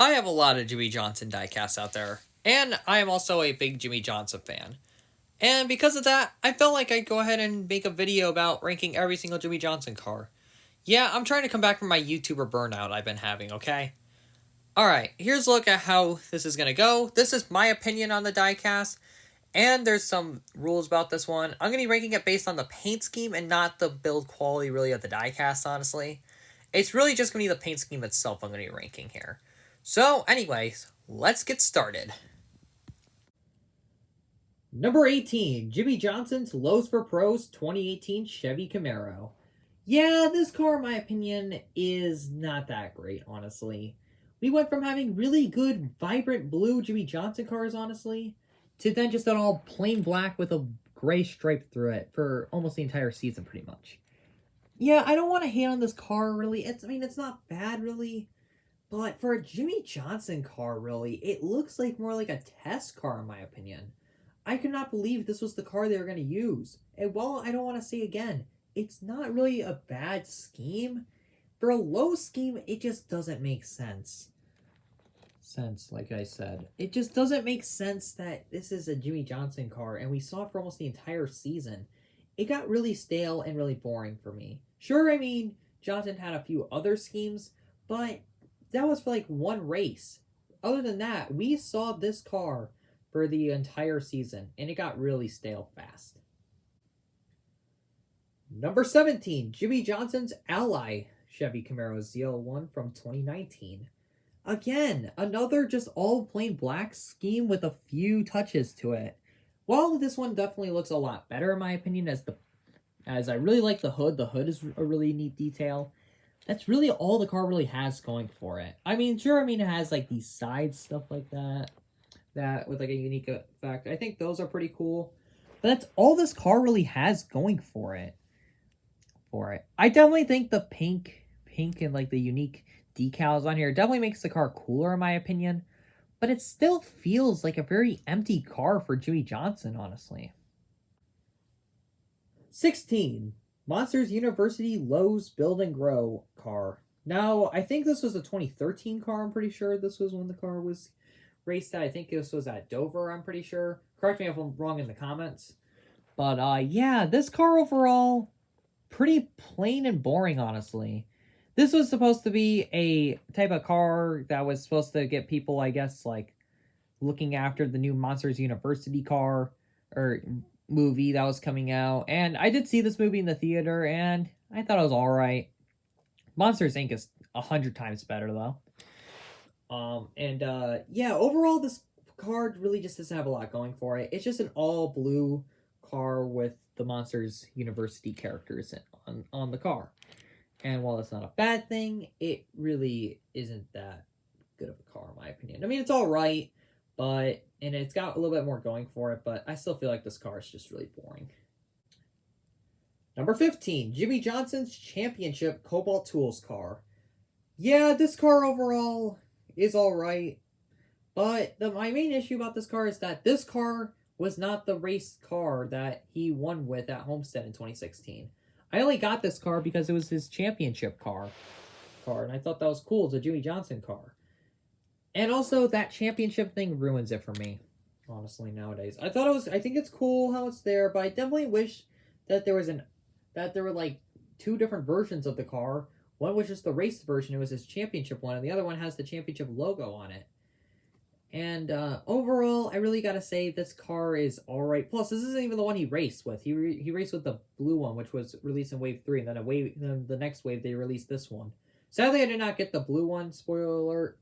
I have a lot of Jimmie Johnson diecasts out there, and I am also a big Jimmie Johnson fan. And because of that, I felt like I'd go ahead and make a video about ranking every single Jimmie Johnson car. Yeah, I'm trying to come back from my YouTuber burnout I've been having, okay? Alright, here's a look at how this is gonna go. This is my opinion on the diecast, and there's some rules about this one. I'm gonna be ranking it based on the paint scheme and not the build quality really of the diecast, honestly. It's really just gonna be the paint scheme itself I'm gonna be ranking here. So, anyways, let's get started. Number 18, Jimmie Johnson's Lowe's for Pros 2018 Chevy Camaro. Yeah, this car, in my opinion, is not that great, honestly. We went from having really good, vibrant blue Jimmie Johnson cars, honestly, to then just an all plain black with a gray stripe through it for almost the entire season, pretty much. Yeah, I don't want to hate on this car, really. It's not bad, really. But for a Jimmie Johnson car, really, it looks like more like a test car, in my opinion. I could not believe this was the car they were going to use. And while I don't want to say again, it's not really a bad scheme. For a low scheme, it just doesn't make sense. Like I said. It just doesn't make sense that this is a Jimmie Johnson car, and we saw it for almost the entire season. It got really stale and really boring for me. Sure, Johnson had a few other schemes, but that was for like one race. Other than that, we saw this car for the entire season, and it got really stale fast. Number 17, Jimmie Johnson's Ally Chevy Camaro ZL1 from 2019. Again, another just all plain black scheme with a few touches to it. While this one definitely looks a lot better in my opinion, as I really like the hood. The hood is a really neat detail. That's really all the car really has going for it. It has like these side stuff like that with like a unique effect. I think those are pretty cool. But that's all this car really has going for it. I definitely think the pink and like the unique decals on here definitely makes the car cooler in my opinion. But it still feels like a very empty car for Jimmie Johnson, honestly. 16. Monsters University Lowe's Build and Grow car. Now, I think this was a 2013 car. I'm pretty sure this was when the car was raced at. I think this was at Dover, I'm pretty sure. Correct me if I'm wrong in the comments. But, yeah, this car overall, pretty plain and boring, honestly. This was supposed to be a type of car that was supposed to get people, I guess, like, looking after the new Monsters University car, or movie that was coming out. And I did see this movie in the theater, and I thought it was alright. Monsters Inc. is 100 times better, though. Yeah, overall, this car really just doesn't have a lot going for it. It's just an all-blue car with the Monsters University characters on the car. And while it's not a bad thing, it really isn't that good of a car, in my opinion. It's alright, and it's got a little bit more going for it, but I still feel like this car is just really boring. Number 15, Jimmie Johnson's Championship Cobalt Tools car. Yeah, this car overall is alright, but my main issue about this car is that this car was not the race car that he won with at Homestead in 2016. I only got this car because it was his championship car, and I thought that was cool. It's a Jimmie Johnson car. And also, that championship thing ruins it for me, honestly, nowadays. I think it's cool how it's there, but I definitely wish that there were like two different versions of the car. One was just the race version, it was his championship one, and the other one has the championship logo on it. And overall, I really gotta say this car is alright. Plus, this isn't even the one he raced with. He raced with the blue one, which was released in Wave 3, and then the next wave they released this one. Sadly, I did not get the blue one, spoiler alert.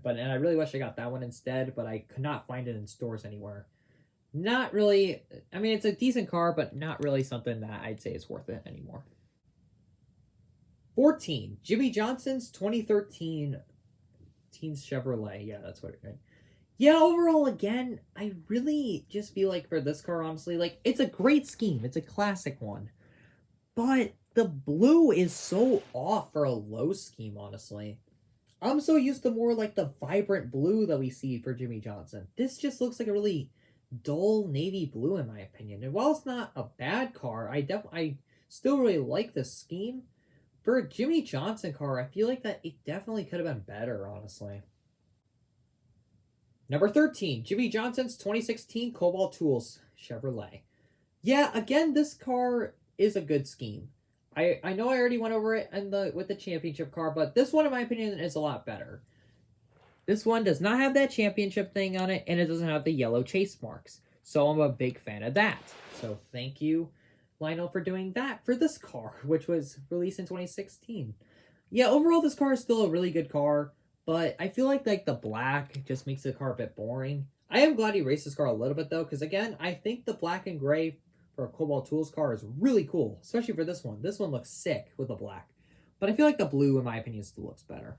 And I really wish I got that one instead, but I could not find it in stores anywhere. Not really. It's a decent car, but not really something that I'd say is worth it anymore. 14. Jimmie Johnson's 2013 Teens Chevrolet. Yeah, that's what it is. Yeah, overall, again, I really just feel like for this car, honestly, like, it's a great scheme. It's a classic one. But the blue is so off for a low scheme, honestly. I'm so used to more like the vibrant blue that we see for Jimmie Johnson. This just looks like a really dull navy blue in my opinion. And while it's not a bad car, I still really like this scheme. For a Jimmie Johnson car, I feel like that it definitely could have been better, honestly. Number 13, Jimmie Johnson's 2016 Cobalt Tools Chevrolet. Yeah, again, this car is a good scheme. I know I already went over it with the championship car, but this one, in my opinion, is a lot better. This one does not have that championship thing on it, and it doesn't have the yellow chase marks. So I'm a big fan of that. So thank you, Lionel, for doing that for this car, which was released in 2016. Yeah, overall, this car is still a really good car, but I feel like the black just makes the car a bit boring. I am glad he raced this car a little bit, though, because, again, I think the black and gray for a Cobalt Tools car is really cool, especially for this one. This one looks sick with the black. But I feel like the blue, in my opinion, still looks better.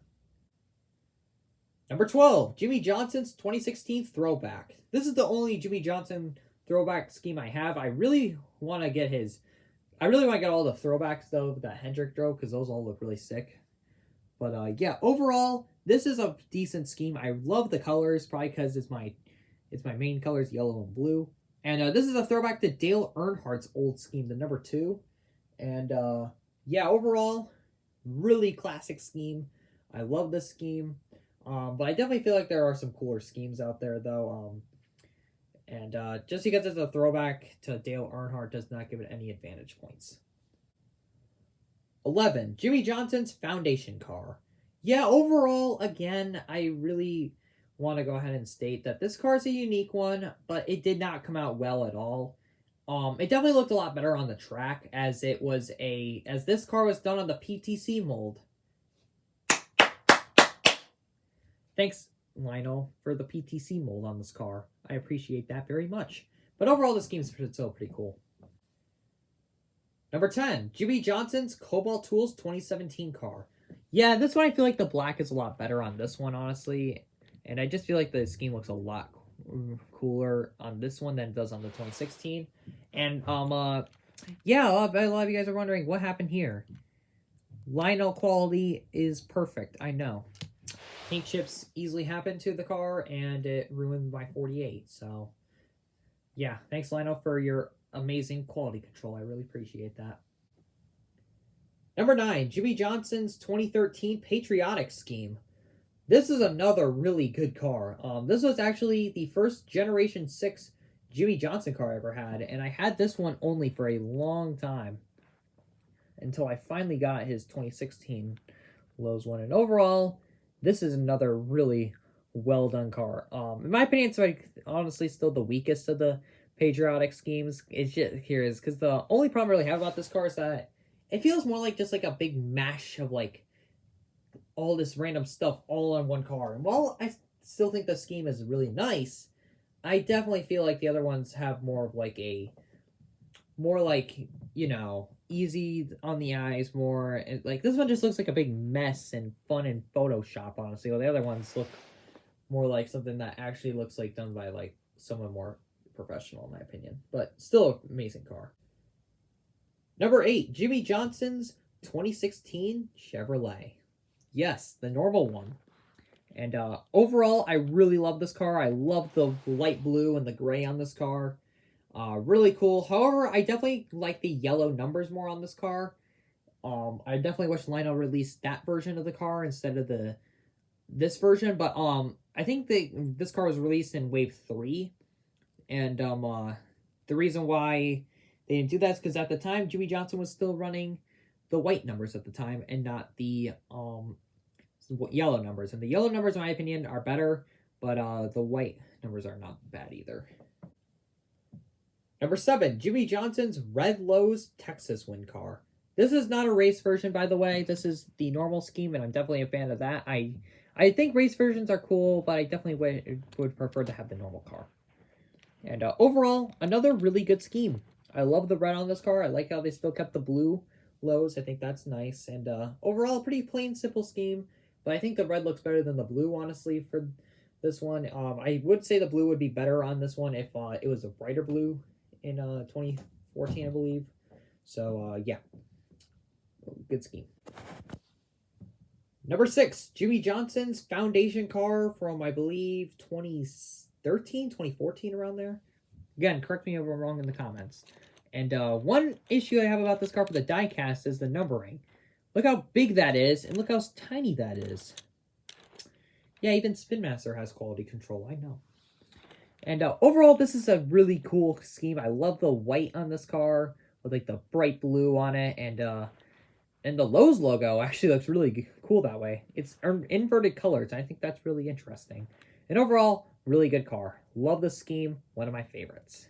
Number 12, Jimmie Johnson's 2016 Throwback. This is the only Jimmie Johnson Throwback scheme I have. I really want to get all the throwbacks, though, that Hendrick drove, because those all look really sick. But, yeah, overall, this is a decent scheme. I love the colors, probably because it's my main colors, yellow and blue. And this is a throwback to Dale Earnhardt's old scheme, the number 2. And, yeah, overall, really classic scheme. I love this scheme. But I definitely feel like there are some cooler schemes out there, though. And just because it's a throwback to Dale Earnhardt does not give it any advantage points. 11, Jimmie Johnson's Foundation Car. Yeah, overall, again, I really want to go ahead and state that this car is a unique one, but it did not come out well at all. It definitely looked a lot better on the track as this car was done on the PTC mold. Thanks, Lionel, for the PTC mold on this car. I appreciate that very much. But overall, this game's still pretty cool. Number 10, Jimmie Johnson's Cobalt Tools 2017 car. Yeah, this one I feel like the black is a lot better on this one, honestly. And I just feel like the scheme looks a lot cooler on this one than it does on the 2016. And, yeah, a lot of you guys are wondering what happened here. Lionel quality is perfect, I know. Paint chips easily happened to the car, and it ruined my 48. So, yeah, thanks, Lionel, for your amazing quality control. I really appreciate that. Number 9, Jimmie Johnson's 2013 Patriotic Scheme. This is another really good car. This was actually the first Generation 6 Jimmie Johnson car I ever had, and I had this one only for a long time until I finally got his 2016 Lowe's one. And overall, this is another really well done car. In my opinion, it's like honestly still the weakest of the patriotic schemes. It's just because the only problem I really have about this car is that it feels more like just like a big mash of like all this random stuff all on one car. And while I still think the scheme is really nice, I definitely feel like the other ones have more of like easy on the eyes, more like this one just looks like a big mess and fun in Photoshop, honestly. While the other ones look more like something that actually looks like done by like someone more professional, in my opinion. But still an amazing car. Number 8, Jimmie Johnson's 2016 Chevrolet. Yes, the normal one. And overall, I really love this car. I love the light blue and the gray on this car. Really cool. However, I definitely like the yellow numbers more on this car. I definitely wish Lionel released that version of the car instead of this version. But I think this car was released in Wave 3. And the reason why they didn't do that is because at the time, Jimmie Johnson was still running the white numbers at the time and not the yellow numbers. And the yellow numbers, in my opinion, are better, but the white numbers are not bad either. Number 7, Jimmie Johnson's Red Lowe's Texas Wind Car. This is not a race version, by the way. This is the normal scheme, and I'm definitely a fan of that. I think race versions are cool, but I definitely would prefer to have the normal car. And overall, another really good scheme. I love the red on this car. I like how they still kept the blue Lowe's. I think that's nice. And overall, pretty plain, simple scheme. But I think the red looks better than the blue, honestly, for this one. I would say the blue would be better on this one if it was a brighter blue in 2014, I believe. So, yeah. Good scheme. Number 6, Jimmie Johnson's Foundation Car from, I believe, 2013, 2014, around there. Again, correct me if I'm wrong in the comments. And one issue I have about this car for the diecast is the numbering. Look how big that is, and look how tiny that is. Yeah, even Spin Master has quality control, I know. And overall, this is a really cool scheme. I love the white on this car with like the bright blue on it, and the Lowe's logo actually looks really cool that way. It's inverted colors. I think that's really interesting. And overall, really good car. Love the scheme. One of my favorites.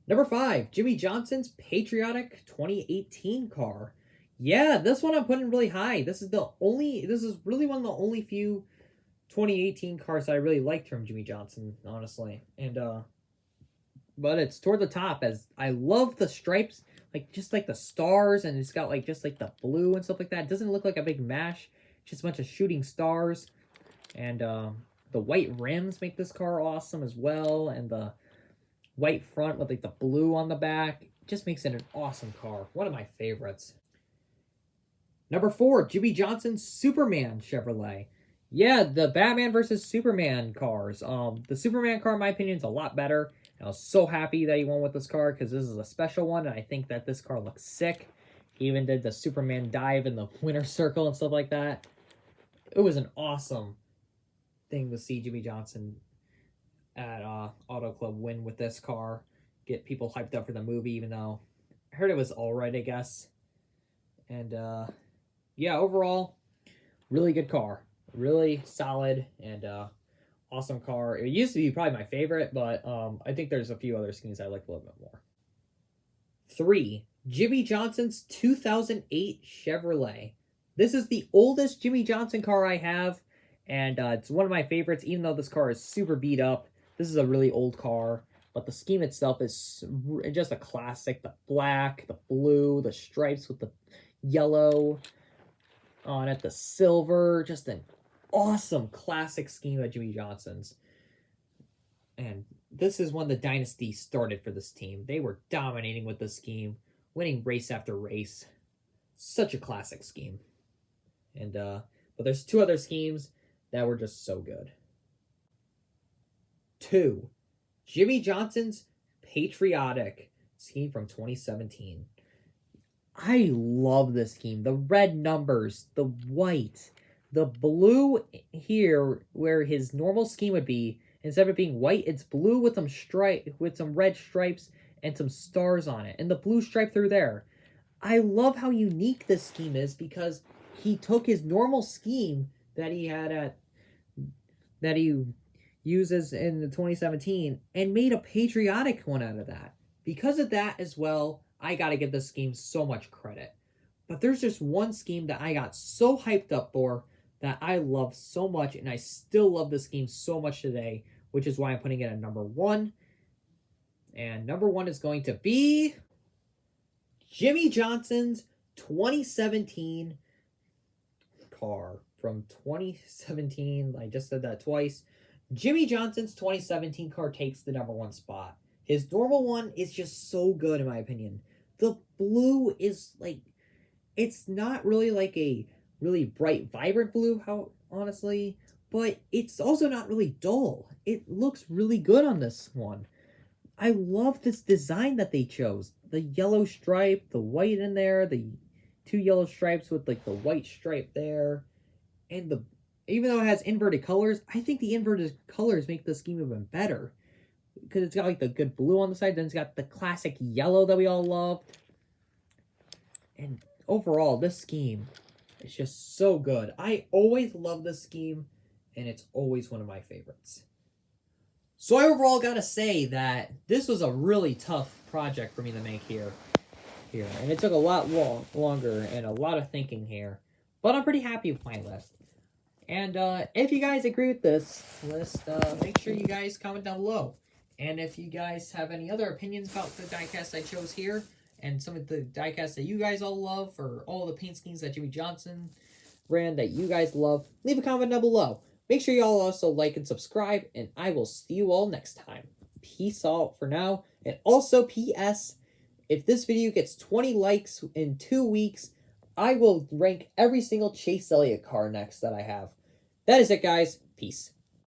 Number 5, Jimmie Johnson's Patriotic 2018 car. Yeah, this one I'm putting really high. This is really one of the only few 2018 cars I really liked from Jimmie Johnson, honestly. And but it's toward the top, as I love the stripes, like just like the stars, and it's got like just like the blue and stuff like that. It doesn't look like a big mash, just a bunch of shooting stars. And the white rims make this car awesome as well, and the white front with like the blue on the back just makes it an awesome car. One of my favorites. Number 4, Jimmie Johnson's Superman Chevrolet. Yeah, the Batman versus Superman cars. The Superman car, in my opinion, is a lot better. I was so happy that he won with this car because this is a special one, and I think that this car looks sick. He even did the Superman dive in the winner circle and stuff like that. It was an awesome thing to see Jimmie Johnson at Auto Club win with this car. Get people hyped up for the movie, even though I heard it was alright, I guess. And yeah, overall, really good car. Really solid and awesome car. It used to be probably my favorite, but I think there's a few other schemes I like a little bit more. 3, Jimmie Johnson's 2008 Chevrolet. This is the oldest Jimmie Johnson car I have, and it's one of my favorites, even though this car is super beat up. This is a really old car, but the scheme itself is just a classic. The black, the blue, the stripes with the yellow on it, the silver, just an awesome classic scheme of Jimmie Johnson's. And this is when the dynasty started for this team. They were dominating with this scheme, winning race after race. Such a classic scheme. And but there's 2 other schemes that were just so good. 2, Jimmie Johnson's Patriotic scheme from 2017. I love this scheme. The red numbers, the white, the blue here where his normal scheme would be. Instead of it being white, it's blue with some red stripes and some stars on it, and the blue stripe through there. I love how unique this scheme is because he took his normal scheme that he had that he uses in the 2017 and made a patriotic one out of that. Because of that as well, I gotta give this scheme so much credit. But there's just one scheme that I got so hyped up for that I love so much, and I still love this scheme so much today, which is why I'm putting it at number 1. And number 1 is going to be Jimmie Johnson's 2017 car from 2017. I just said that twice. Jimmie Johnson's 2017 car takes the number 1 spot. His normal one is just so good, in my opinion. The blue is like, it's not really like a really bright, vibrant blue, honestly, but it's also not really dull. It looks really good on this one. I love this design that they chose. The yellow stripe, the white in there, the 2 yellow stripes with like the white stripe there, and even though it has inverted colors, I think the inverted colors make the scheme even better. Because it's got like the good blue on the side, then it's got the classic yellow that we all loved. And overall, this scheme is just so good. I always love this scheme, and it's always one of my favorites. So I overall gotta say that this was a really tough project for me to make here. And it took a lot longer and a lot of thinking here. But I'm pretty happy with my list. And if you guys agree with this list, make sure you guys comment down below. And if you guys have any other opinions about the diecast I chose here, and some of the diecasts that you guys all love, or all the paint schemes that Jimmie Johnson ran that you guys love, leave a comment down below. Make sure you all also like and subscribe, and I will see you all next time. Peace out for now. And also, P.S., if this video gets 20 likes in 2 weeks, I will rank every single Chase Elliott car next that I have. That is it, guys. Peace.